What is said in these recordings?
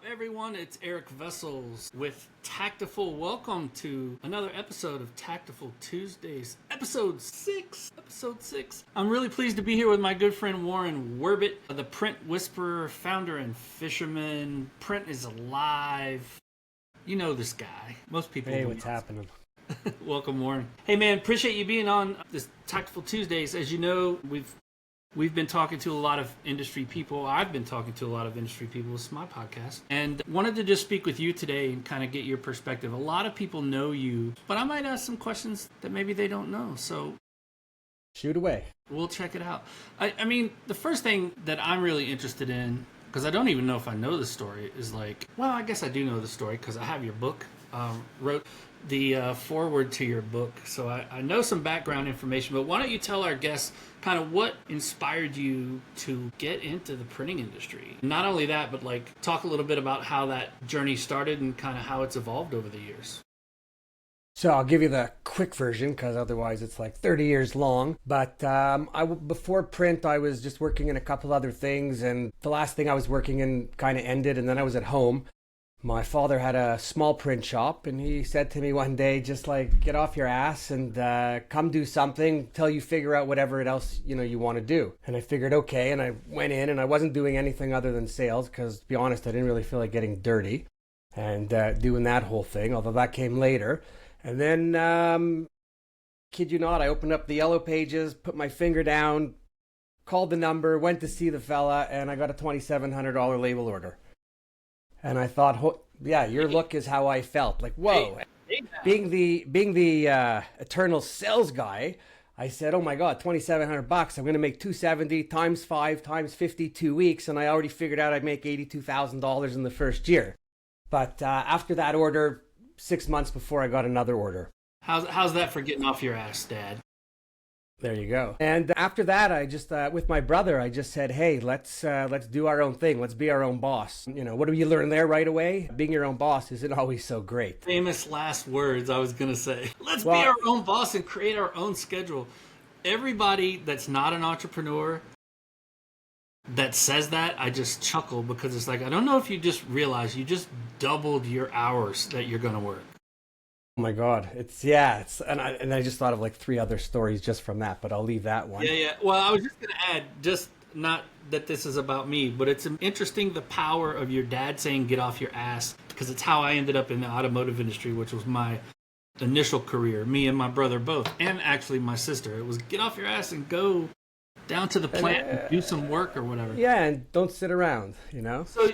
everyone, it's Eric Vessels with Taktiful. Welcome to another episode of Taktiful Tuesdays, episode 6. I'm really pleased to be here with my good friend Warren Werbitt, the print whisperer, founder and fisherman. Print is alive. You know this guy. Most people Hey, do. what's happening? Welcome, Warren. Hey man, appreciate you being on this Taktiful Tuesdays. As you know, We've been talking to a lot of industry people. I've been talking to a lot of industry people. This is my podcast. And wanted to just speak with you today and kind of get your perspective. A lot of people know you, but I might ask some questions that maybe they don't know. So Shoot away. we'll check it out. I mean, the first thing that I'm really interested in, because I don't even know if I know the story, is like, well, I guess I do know the story because I have your book, wrote the foreword to your book. So I know some background information, but why don't you tell our guests kind of what inspired you to get into the printing industry? Not only that, but like talk a little bit about how that journey started and kind of how it's evolved over the years. So I'll give you the quick version because otherwise it's like 30 years long. But before print, I was just working in a couple other things. And the last thing I was working in kind of ended. And then I was at home. My father had a small print shop, and he said to me one day, just like, get off your ass and come do something till you figure out whatever else you want to do. And I figured, okay, and I went in, and I wasn't doing anything other than sales because, to be honest, I didn't really feel like getting dirty and doing that whole thing, although that came later. And then, kid you not, I opened up the yellow pages, put my finger down, called the number, went to see the fella, and I got a $2,700 label order. And I thought, yeah, your look is how I felt. Like, whoa. Being the eternal sales guy, I said, oh my God, $2,700. I'm going to make $270 times 5 times 52 weeks. And I already figured out I'd make $82,000 in the first year. But after that order, 6 months before, I got another order. How's that for getting off your ass, Dad? There you go. And after that, I just, with my brother, I just said, hey, let's do our own thing. Let's be our own boss. What do you learn there right away? Being your own boss isn't always so great. Famous last words I was going to say. Let's be our own boss and create our own schedule. Everybody that's not an entrepreneur that says that, I just chuckle because it's like, I don't know if you just realize you just doubled your hours that you're going to work. Oh my God. And I just thought of like 3 other stories just from that, but I'll leave that one. Yeah. Well, I was just going to add, just not that this is about me, but it's interesting the power of your dad saying, get off your ass, because it's how I ended up in the automotive industry, which was my initial career, me and my brother both, and actually my sister. It was get off your ass and go down to the plant and do some work or whatever. Yeah, and don't sit around, So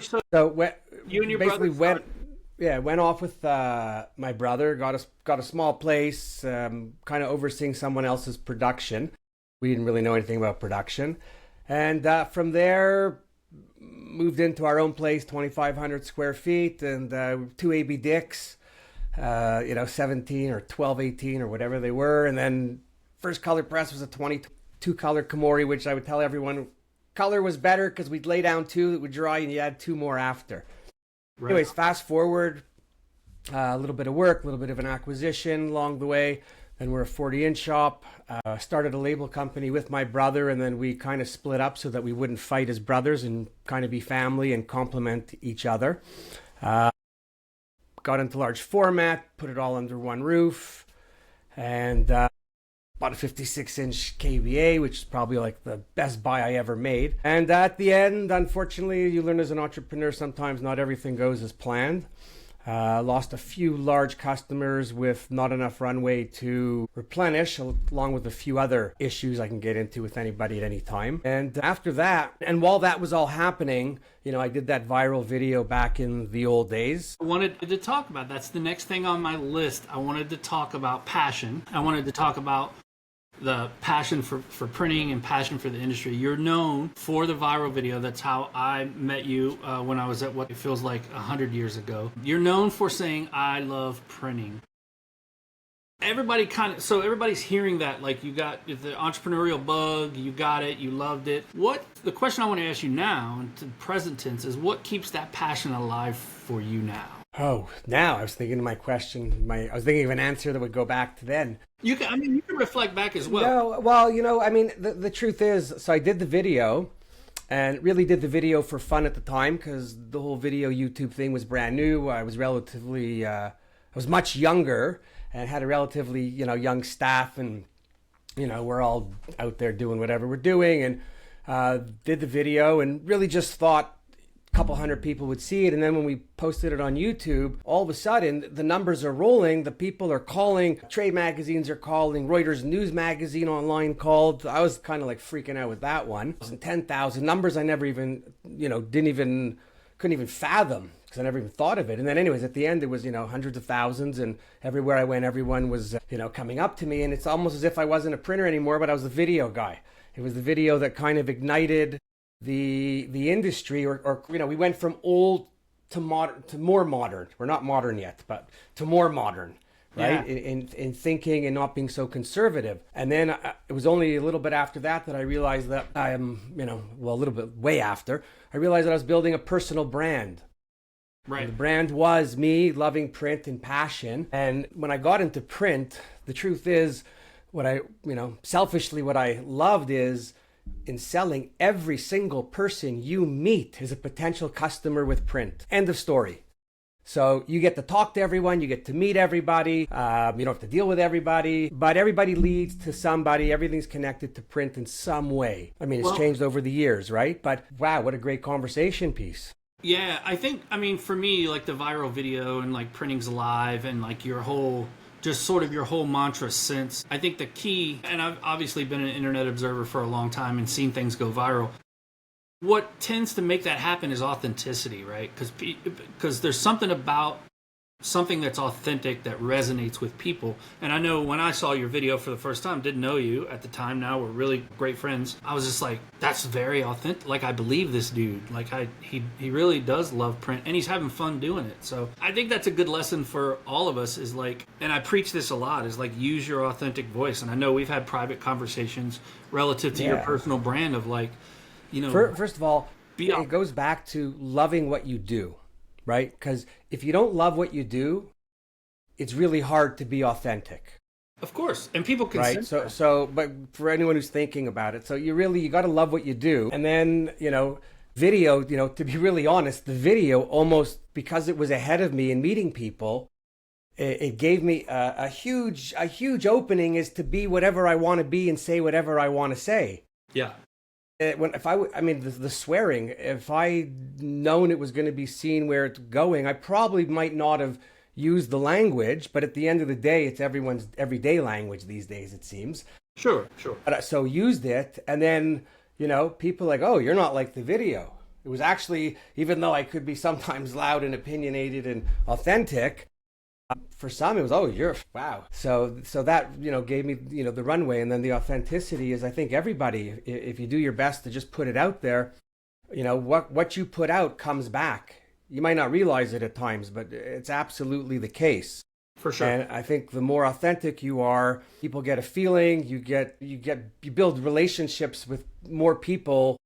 you and your basically brother went off with my brother, got a small place, kind of overseeing someone else's production. We didn't really know anything about production. And from there, moved into our own place, 2,500 square feet, and 2 AB Dicks, 17 or 1218 or whatever they were. And then first color press was a 22 color Komori, which I would tell everyone color was better because we'd lay down 2 that would dry and you add 2 more after. Right. Anyways, fast forward, a little bit of work, a little bit of an acquisition along the way. Then we're a 40-inch shop, started a label company with my brother, and then we kind of split up so that we wouldn't fight as brothers and kind of be family and complement each other. Got into large format, put it all under one roof, and bought a 56-inch KVA, which is probably like the best buy I ever made. And at the end, unfortunately, you learn as an entrepreneur, sometimes not everything goes as planned. Lost a few large customers with not enough runway to replenish, along with a few other issues I can get into with anybody at any time. And after that, and while that was all happening, I did that viral video back in the old days. I wanted to talk about, that's the next thing on my list. I wanted to talk about passion. I wanted to talk about the passion for printing and passion for the industry. You're known for the viral video. That's how I met you when I was at what it feels like 100 years ago. You're known for saying, I love printing. Everybody's hearing that, like you got the entrepreneurial bug, you got it, you loved it. The question I want to ask you now, and to present tense, is what keeps that passion alive for you now? Oh, now I was thinking of my question. I was thinking of an answer that would go back to then. You can reflect back as well. No, well, the truth is, so I did the video, and really did the video for fun at the time because the whole video YouTube thing was brand new. I was I was much younger and had a relatively, young staff, and, we're all out there doing whatever we're doing, and did the video and really just thought a couple hundred people would see it. And then when we posted it on YouTube, all of a sudden the numbers are rolling. The people are calling, trade magazines are calling, Reuters News Magazine online called. I was kind of like freaking out with that one. It was 10,000 numbers I never even, couldn't even fathom because I never even thought of it. And then anyways, at the end, it was, hundreds of thousands, and everywhere I went, everyone was, coming up to me. And it's almost as if I wasn't a printer anymore, but I was the video guy. It was the video that kind of ignited the industry, or we went from old to modern, to more modern. We're not modern yet, but to more modern, right? Yeah. In thinking and not being so conservative. And then it was only a little bit after that I realized that I am, a little bit way after, I realized that I was building a personal brand. Right. And the brand was me loving print and passion. And when I got into print, the truth is, selfishly, what I loved is in selling, every single person you meet is a potential customer with print. End of story. So you get to talk to everyone, you get to meet everybody, you don't have to deal with everybody, but everybody leads to somebody. Everything's connected to print in some way. I mean, it's changed over the years, right? But wow, what a great conversation piece. Yeah, I think, for me, like the viral video and like printing's alive and like your whole mantra since, I think the key, and I've obviously been an internet observer for a long time and seen things go viral. What tends to make that happen is authenticity, right? Because there's something about something that's authentic that resonates with people. And I know when I saw your video for the first time, didn't know you at the time, now we're really great friends, I was just like, that's very authentic. Like, I believe this dude. Like, he really does love print, and he's having fun doing it. So I think that's a good lesson for all of us, is like, and I preach this a lot, is like, use your authentic voice. And I know we've had private conversations relative to your personal brand of like, First of all, it goes back to loving what you do, right? Because if you don't love what you do, it's really hard to be authentic. Of course, and people can right. So, but for anyone who's thinking about it, so you got to love what you do, and then video. To be really honest, the video almost, because it was ahead of me in meeting people, it gave me a huge opening is to be whatever I want to be and say whatever I want to say. Yeah. The swearing, if I'd known it was going to be seen where it's going, I probably might not have used the language, but at the end of the day, it's everyone's everyday language these days, it seems. Sure. But, so used it, and then, people like, oh, you're not like the video. It was actually, even though I could be sometimes loud and opinionated and authentic, for some it was, oh, you're wow. So that gave me the runway. And then the authenticity is, I think everybody, if you do your best to just put it out there, what you put out comes back. You might not realize it at times, but it's absolutely the case. For sure. And I think the more authentic you are, people get a feeling. You build relationships with more people.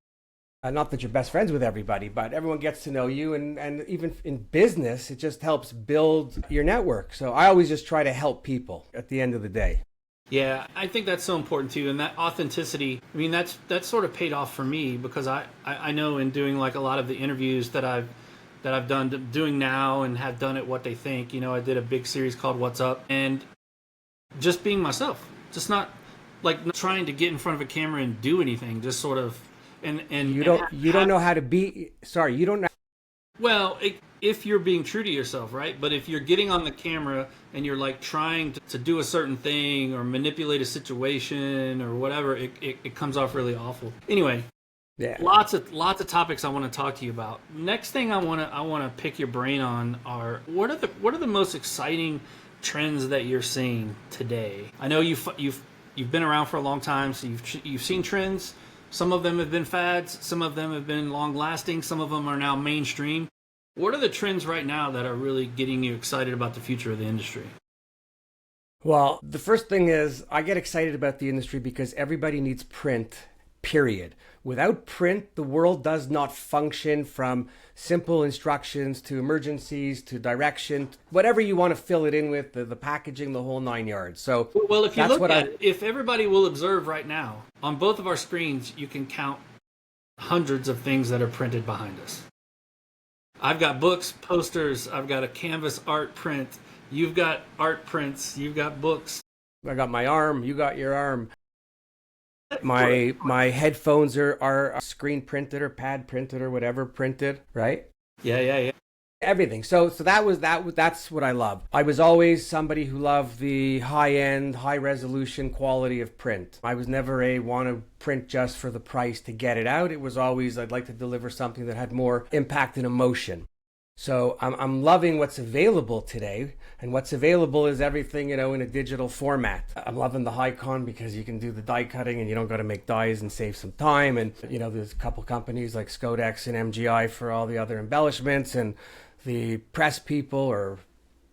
Not that you're best friends with everybody, but everyone gets to know you. And even in business, it just helps build your network. So I always just try to help people at the end of the day. Yeah, I think that's so important too. And that authenticity, that's sort of paid off for me, because I know in doing like a lot of the interviews that I've done, doing now and have done at What They Think, I did a big series called What's Up, and just being myself, just not trying to get in front of a camera and do anything, just sort of. And you don't know how to be. Sorry, you don't know. Well, if you're being true to yourself, right? But if you're getting on the camera and you're like trying to do a certain thing or manipulate a situation or whatever, it comes off really awful. Anyway, yeah, lots of topics I want to talk to you about. Next thing I want to pick your brain on are what are the most exciting trends that you're seeing today? I know you've been around for a long time, so you've seen trends. Some of them have been fads, some of them have been long-lasting, some of them are now mainstream. What are the trends right now that are really getting you excited about the future of the industry? Well, the first thing is I get excited about the industry because everybody needs print, period. Without print, the world does not function, from simple instructions to emergencies to direction, whatever you want to fill it in with, the packaging, the whole 9 yards. So, well, if you look at it, if everybody will observe right now, on both of our screens, you can count hundreds of things that are printed behind us. I've got books, posters, I've got a canvas art print, you've got art prints, you've got books. I got my arm, you got your arm. My headphones are screen printed or pad printed or whatever printed, right? Yeah. Everything. So that's what I love. I was always somebody who loved the high-end, high-resolution quality of print. I was never a want to print just for the price to get it out. It was always I'd like to deliver something that had more impact and emotion. So I'm loving what's available today, and what's available is everything, in a digital format. I'm loving the Hicon because you can do the die cutting and you don't got to make dies and save some time. And there's a couple companies like Skodex and MGI for all the other embellishments, and the press people or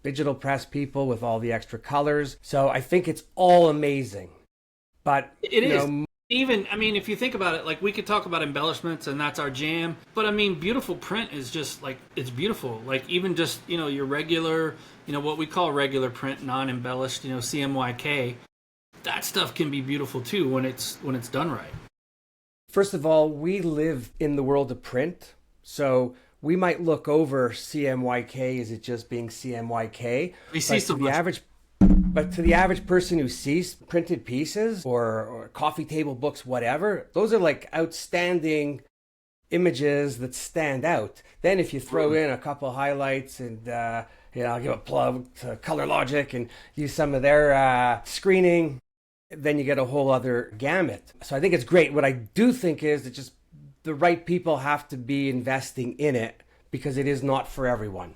digital press people with all the extra colors. So I think it's all amazing. But it is. Even, if you think about it, like we could talk about embellishments and that's our jam, but beautiful print is just like, it's beautiful. Like even just, your regular, what we call regular print, non-embellished, CMYK, that stuff can be beautiful too when it's done right. First of all, we live in the world of print. So we might look over CMYK as it just being CMYK. We see so much. But to the average person who sees printed pieces or coffee table books, whatever, those are like outstanding images that stand out. Then if you throw in a couple highlights and, I'll give a plug to Color Logic and use some of their screening, then you get a whole other gamut. So I think it's great. What I do think is that just the right people have to be investing in it because it is not for everyone.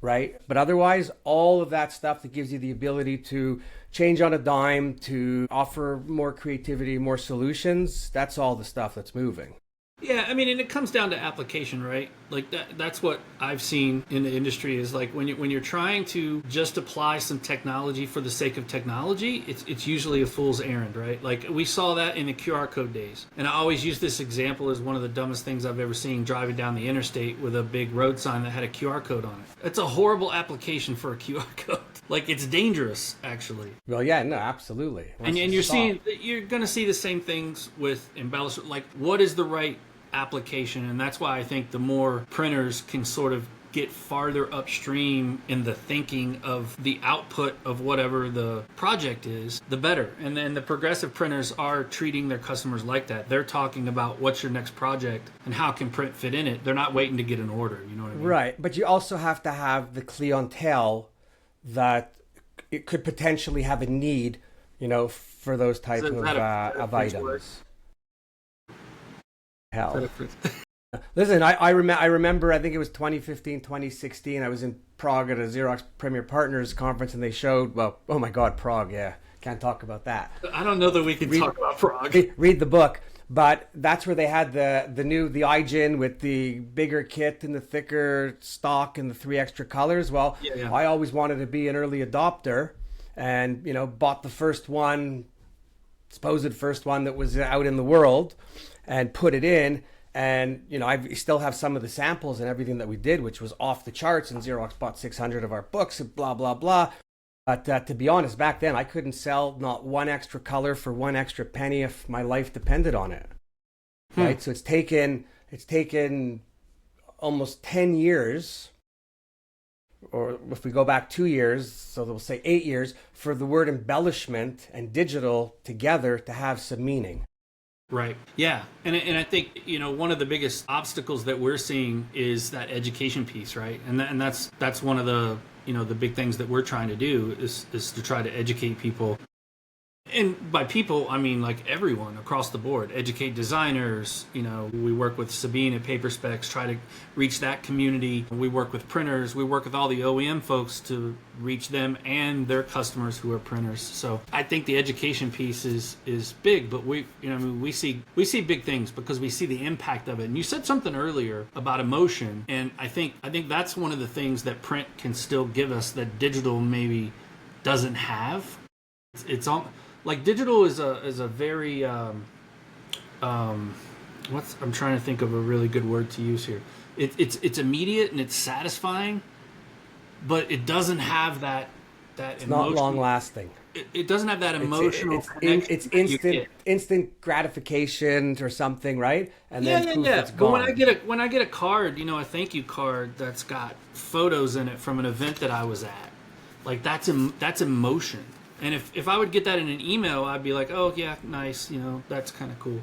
Right? But otherwise, all of that stuff that gives you the ability to change on a dime, to offer more creativity, more solutions, that's all the stuff that's moving. Yeah, and it comes down to application, right? Like that's what I've seen in the industry is like when you're trying to just apply some technology for the sake of technology, it's usually a fool's errand, right? Like we saw that in the QR code days. And I always use this example as one of the dumbest things I've ever seen, driving down the interstate with a big road sign that had a QR code on it. It's a horrible application for a QR code. Like it's dangerous, actually. Well, yeah, no, absolutely. And you're going to see the same things with embellishment. Like what is the right application? And that's why I think the more printers can sort of get farther upstream in the thinking of the output of whatever the project is, the better. And then the progressive printers are treating their customers like that. They're talking about what's your next project and how can print fit in it. They're not waiting to get an order. You know what I mean? Right. But you also have to have the clientele that it could potentially have a need, for those types of items. Hell. Listen, I remember, I think it was 2015, 2016. I was in Prague at a Xerox Premier Partners conference and they showed, oh my God, Prague, yeah. Can't talk about that. I don't know that we can talk about Prague. Read the book. But that's where they had the iGen with the bigger kit and the thicker stock and the 3 extra colors. Well, yeah. I always wanted to be an early adopter and, bought the supposed first one that was out in the world and put it in. And, I still have some of the samples and everything that we did, which was off the charts. And Xerox bought 600 of our books and blah, blah, blah. But to be honest, back then, I couldn't sell not one extra color for one extra penny if my life depended on it. Right? So it's taken almost 10 years, or if we go back 2 years, so we'll say 8 years, for the word embellishment and digital together to have some meaning. Right. Yeah. And I think, one of the biggest obstacles that we're seeing is that education piece, right? And that's one of the, the big things that we're trying to do is to try to educate people. And by people, I mean like everyone across the board, educate designers. We work with Sabine at Paper Specs, try to reach that community. We work with printers. We work with all the OEM folks to reach them and their customers who are printers. So I think the education piece is big, but we see big things because we see the impact of it. And you said something earlier about emotion, and I think that's one of the things that print can still give us that digital maybe doesn't have. It's all. Like digital is a very I'm trying to think of a really good word to use here. It's immediate and it's satisfying, but it doesn't have that that It's not long emotional. lasting. It doesn't have that emotional It's connection that you get. instant gratification or something, right? And Yeah, then yeah, poof, yeah. it's But gone. when I get a card, a thank you card that's got photos in it from an event that I was at, like that's emotion. And if I would get that in an email, I'd be like, oh yeah, nice, that's kind of cool.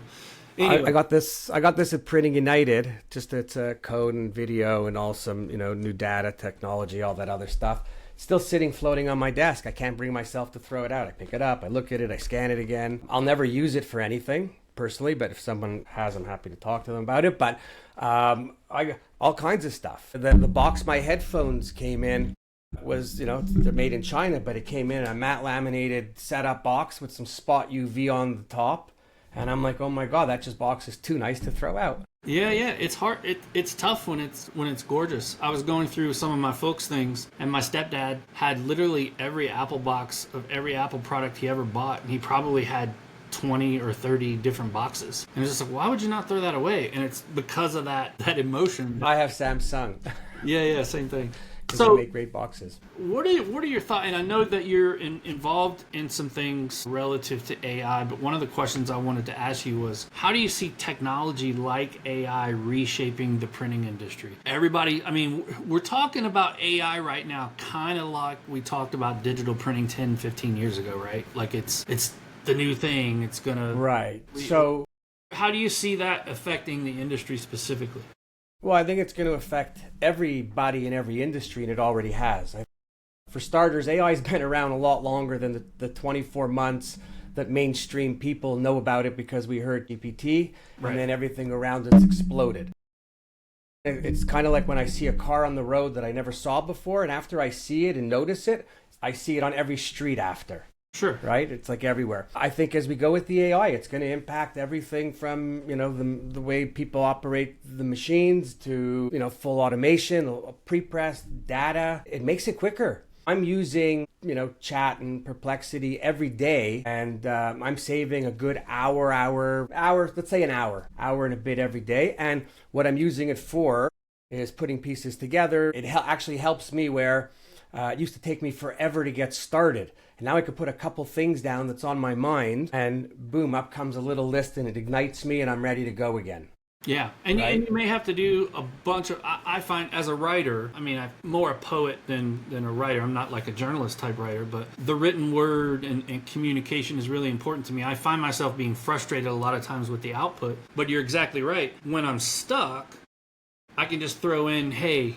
I Anyway, got this. I got this at Printing United. Just it's a code and video and all some new data technology, all that other stuff. Still sitting floating on my desk. I can't bring myself to throw it out. I pick it up. I look at it. I scan it again. I'll never use it for anything personally, but if someone has, I'm happy to talk to them about it. But I all kinds of stuff. The box my headphones came in was they're made in China, but it came in a matte laminated setup box with some spot UV on the top. And I'm like, oh my God, that just box is too nice to throw out. yeah, yeah, it's hard. It's tough when it's gorgeous. I was going through some of my folks' things, and my stepdad had literally every Apple box of every Apple product he ever bought, and he probably had 20 or 30 different boxes. And it's just like, why would you not throw that away? And it's because of that emotion. I have Samsung Yeah, yeah, same thing. because they So make great boxes. what are your thoughts? And I know that you're involved in some things relative to AI, but one of the questions I wanted to ask you was, how do you see technology like AI reshaping the printing industry? Everybody, I mean, we're talking about AI right now, kind of like we talked about digital printing 10, 15 years ago, right? Like it's the new thing. It's gonna. Right. So, How do you see that affecting the industry specifically? well, I think it's going to affect everybody in every industry, and it already has. For starters, AI's been around a lot longer than the 24 months that mainstream people know about it because we heard GPT, Right. and then everything around it's exploded. It's kind of like when I see a car on the road that I never saw before, and after I see it and notice it, I see it on every street after. Sure. Right? It's like everywhere. I think as we go with the AI, it's going to impact everything from, the way people operate the machines to, full automation, pre-press data. It makes it quicker. I'm using, chat and Perplexity every day, and I'm saving a good hour, let's say an hour and a bit every day. And what I'm using it for is putting pieces together. It actually helps me where it used to take me forever to get started. And now I could put a couple things down that's on my mind, and boom, up comes a little list, and it ignites me, and I'm ready to go again. Yeah, and, Right. and you may have to do a bunch of. I find as a writer, I mean, I'm more a poet than a writer. I'm not like a journalist type writer, but the written word and communication is really important to me. I find myself being frustrated a lot of times with the output. But you're exactly right. When I'm stuck, I can just throw in, "Hey,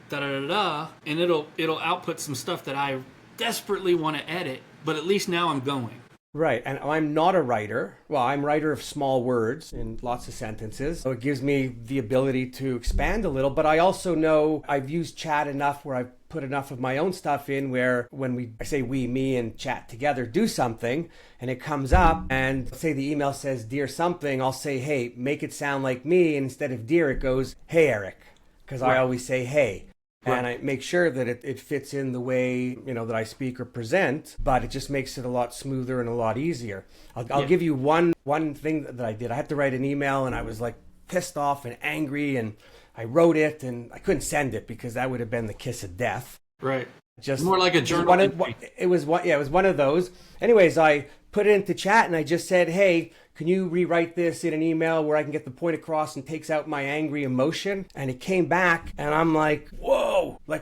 da da da da," and it'll output some stuff that I desperately want to edit. But at least now I'm going. Right, and I'm not a writer. Well, I'm a writer of small words and lots of sentences. So it gives me the ability to expand a little, but I also know I've used chat enough where I've put enough of my own stuff in where when I say we, me, and chat together do something, and it comes up, and say the email says, dear something, I'll say, hey, make it sound like me, and instead of dear, it goes, hey, Eric, because I always say, hey. And I make sure that it fits in the way, that I speak or present, but it just makes it a lot smoother and a lot easier. I'll give you one thing that I did. I had to write an email, and I was like pissed off and angry, and I wrote it, and I couldn't send it because that would have been the kiss of death. Right. Just More like a journal entry. It was one of those. Anyways, I put it into chat, and I just said, hey, can you rewrite this in an email where I can get the point across and takes out my angry emotion? And it came back, and I'm like, whoa. And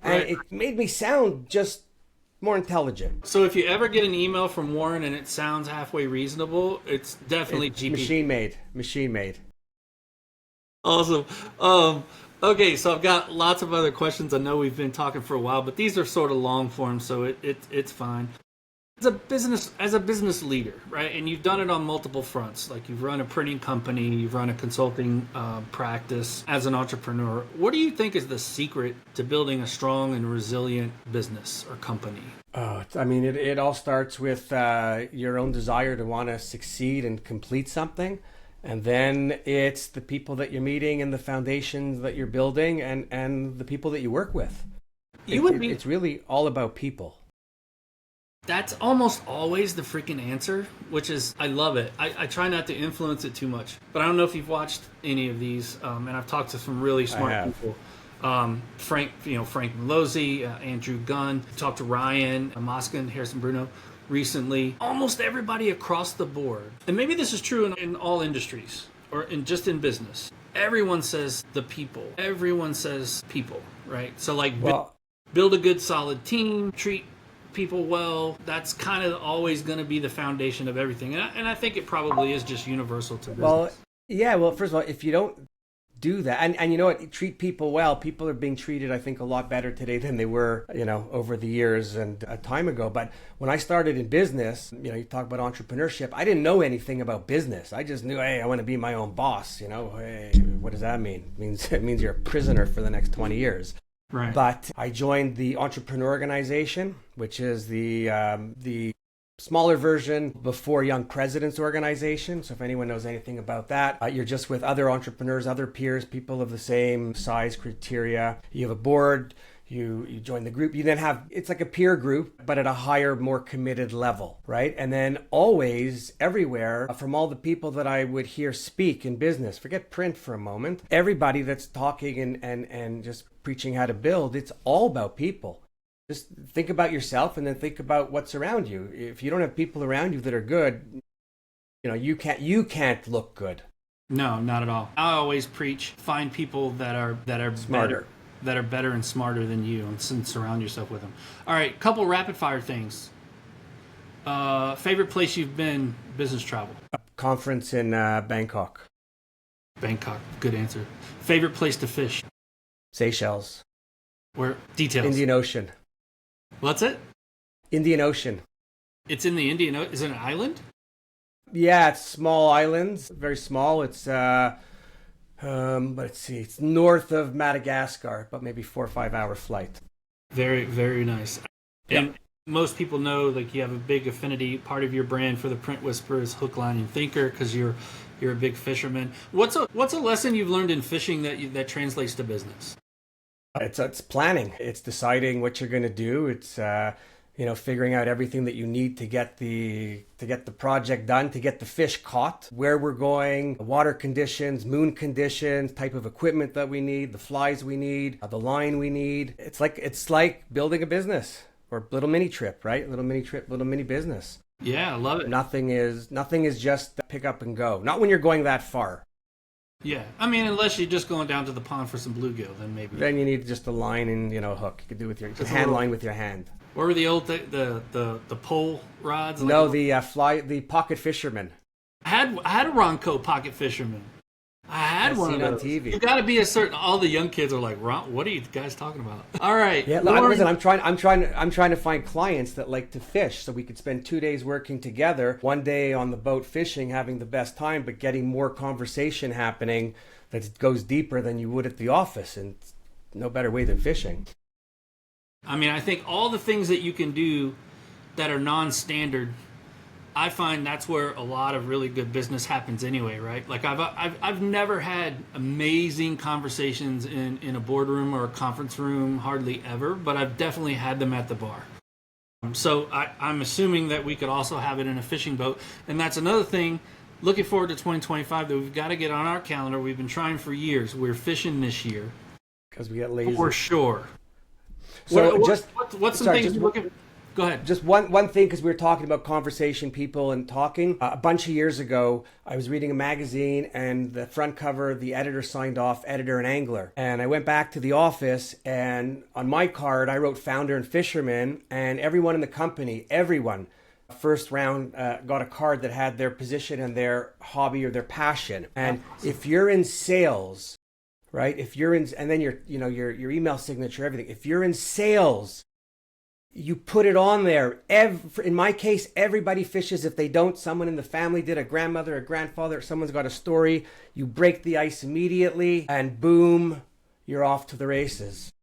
Right. it made me sound just more intelligent. So if you ever get an email from Warren and it sounds halfway reasonable, it's definitely It's GP. machine made. Awesome. Okay, so I've got lots of other questions. I know we've been talking for a while, but these are sort of long form, so it's fine. As a business leader, right? And you've done it on multiple fronts. Like you've run a printing company, you've run a consulting practice as an entrepreneur. What do you think is the secret to building a strong and resilient business or company? It all starts with your own desire to want to succeed and complete something. And then it's the people that you're meeting and the foundations that you're building and the people that you work with. It's really all about people. That's almost always the freaking answer, which is, I love it. I try not to influence it too much. But I don't know if you've watched any of these, and I've talked to some really smart people. Frank Malozzi, Andrew Gunn, talked to Ryan Moskin, Harrison Bruno recently. Almost everybody across the board, and maybe this is true in all industries or just in business. Everyone says the people. Everyone says people, right? So like, build a good solid team, treat people well. That's kind of always going to be the foundation of everything. And I think it probably is just universal to business. Well, yeah. Well, first of all, if you don't do that, and you know what, treat people well. People are being treated, I think, a lot better today than they were, over the years and a time ago. But when I started in business, you talk about entrepreneurship. I didn't know anything about business. I just knew, hey, I want to be my own boss. Hey, what does that mean? It means you're a prisoner for the next 20 years. Right. But I joined the Entrepreneur Organization, which is the smaller version before Young Presidents Organization. So if anyone knows anything about that, you're just with other entrepreneurs, other peers, people of the same size criteria. You have a board, you join the group. You then have, it's like a peer group, but at a higher, more committed level, right? And then always, everywhere, from all the people that I would hear speak in business, forget print for a moment, everybody that's talking and just preaching how to build, it's all about people. Just think about yourself and then think about what's around you. If you don't have people around you that are good, you can't look good. No, not at all. I always preach, find people that are Smarter. that are better and smarter than you, and surround yourself with them. All right, couple rapid fire things. Favorite place you've been business travel? A conference in Bangkok. Bangkok, good answer. Favorite place to fish? Seychelles. Where? Details. Indian Ocean. What's it? Indian Ocean. It's in the Indian Ocean. Is it an island? Yeah, it's small islands, very small. It's let's see, it's north of Madagascar, but maybe 4 or 5 hour flight. Very, very nice. Yep. And most people know, like, you have a big affinity. Part of your brand for the Print Whisperer is hook, line, and thinker, because you're a big fisherman. What's a lesson you've learned in fishing that translates to business? It's planning. It's deciding what you're going to do. It's figuring out everything that you need to get the project done, to get the fish caught, where we're going, water conditions, moon conditions, type of equipment that we need, the flies we need, the line we need. It's like building a business or little mini trip, right? Little mini trip, little mini business. Yeah, I love it. Nothing is just pick up and go. Not when you're going that far. Yeah, I mean, unless you're just going down to the pond for some bluegill, then maybe. Then you need just a line and a hook. You could do with your hand line with your hand. What were the old the pole rods? No, the pocket fisherman. I had a Ronco pocket fisherman. I had one of those. On TV. You got to be a certain. All the young kids are like, Ron, what are you guys talking about? All right. Yeah, listen. I'm trying to find clients that like to fish, so we could spend 2 days working together. 1 day on the boat fishing, having the best time, but getting more conversation happening that goes deeper than you would at the office, and no better way than fishing. I mean, I think all the things that you can do that are non-standard, I find that's where a lot of really good business happens anyway, right? Like I've never had amazing conversations in a boardroom or a conference room, hardly ever, but I've definitely had them at the bar. So I'm assuming that we could also have it in a fishing boat. And that's another thing, looking forward to 2025, that we've got to get on our calendar. We've been trying for years. We're fishing this year. Because we get lazy. For sure. So what's some things you're looking? Go ahead. Just one thing, because we were talking about conversation, people, and talking. A bunch of years ago, I was reading a magazine, and the front cover, the editor signed off, editor and angler. And I went back to the office, and on my card, I wrote founder and fisherman, and everyone in the company, first round got a card that had their position and their hobby or their passion. And if you're in sales, right? If you're in, and then your email signature, everything. If you're in sales, you put it on there. In my case, everybody fishes. If they don't, someone in the family did, a grandmother, a grandfather, someone's got a story. You break the ice immediately, and boom, you're off to the races.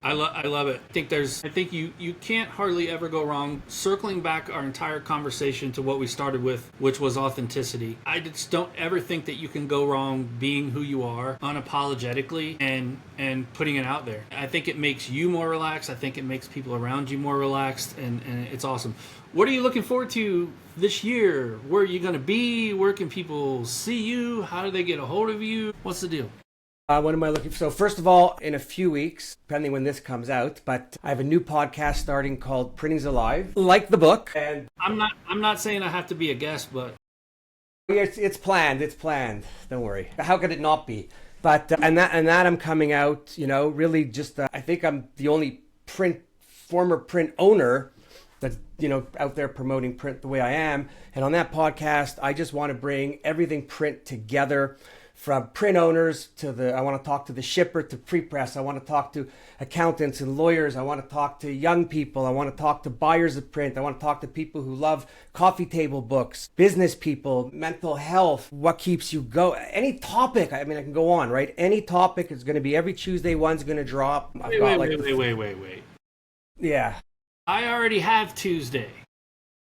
I love it. I think you can't hardly ever go wrong. Circling back our entire conversation to what we started with, which was authenticity. I just don't ever think that you can go wrong being who you are unapologetically and putting it out there. I think it makes you more relaxed. I think it makes people around you more relaxed, and it's awesome. What are you looking forward to this year? Where are you going to be? Where can people see you? How do they get a hold of you? What's the deal? What am I looking for? So first of all, in a few weeks, depending when this comes out, but I have a new podcast starting called Printing's Alive. Like the book. And I'm not saying I have to be a guest, but it's planned. It's planned. Don't worry. How could it not be? But and that I'm coming out, really just I think I'm the only former print owner that's out there promoting print the way I am. And on that podcast, I just want to bring everything print together, from print owners I want to talk to the shipper, to pre-press. I want to talk to accountants and lawyers. I want to talk to young people. I want to talk to buyers of print. I want to talk to people who love coffee table books, business people, mental health, what keeps you going. Any topic. I mean, I can go on, right? Any topic is going to be every Tuesday. One's going to drop. Wait. Yeah. I already have Tuesday.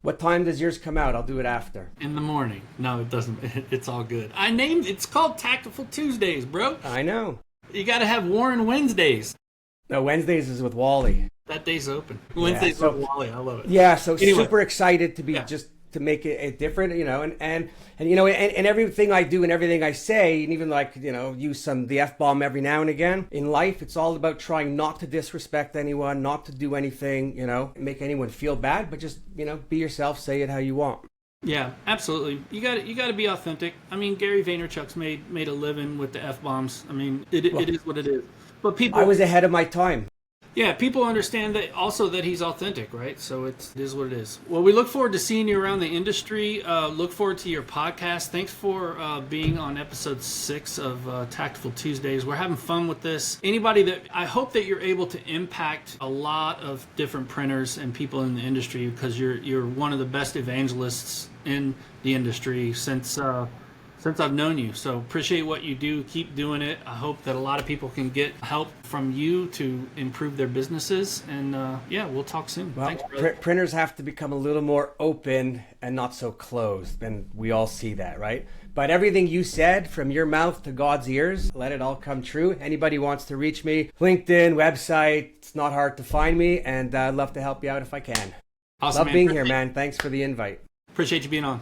What time does yours come out? I'll do it after. In the morning. No, it doesn't. It's all good. It's called Taktiful Tuesdays, bro. I know. You got to have Warren Wednesdays. No, Wednesdays is with Wally. That day's open. Wednesdays with Wally. I love it. Yeah, so anyway. Super excited to be just to make it different, and everything I do and everything I say, and even use the F-bomb every now and again. In life, it's all about trying not to disrespect anyone, not to do anything, make anyone feel bad, but just, be yourself, say it how you want. Yeah, absolutely. You got to be authentic. I mean, Gary Vaynerchuk's made a living with the F-bombs. I mean, it is what it is. But people, I was ahead of my time. Yeah, people understand that also that he's authentic, right? So it is what it is. Well, we look forward to seeing you around the industry. Look forward to your podcast. Thanks for being on episode 6 of Taktiful Tuesdays. We're having fun with this. I hope that you're able to impact a lot of different printers and people in the industry, because you're one of the best evangelists in the industry since I've known you. So appreciate what you do. Keep doing it. I hope that a lot of people can get help from you to improve their businesses. And we'll talk soon. Well, thanks, brother. Printers have to become a little more open and not so closed. And we all see that, right? But everything you said, from your mouth to God's ears, let it all come true. Anybody wants to reach me, LinkedIn, website, it's not hard to find me. And I'd love to help you out if I can. Awesome, Love being here, man. Thanks for the invite. Appreciate you being on.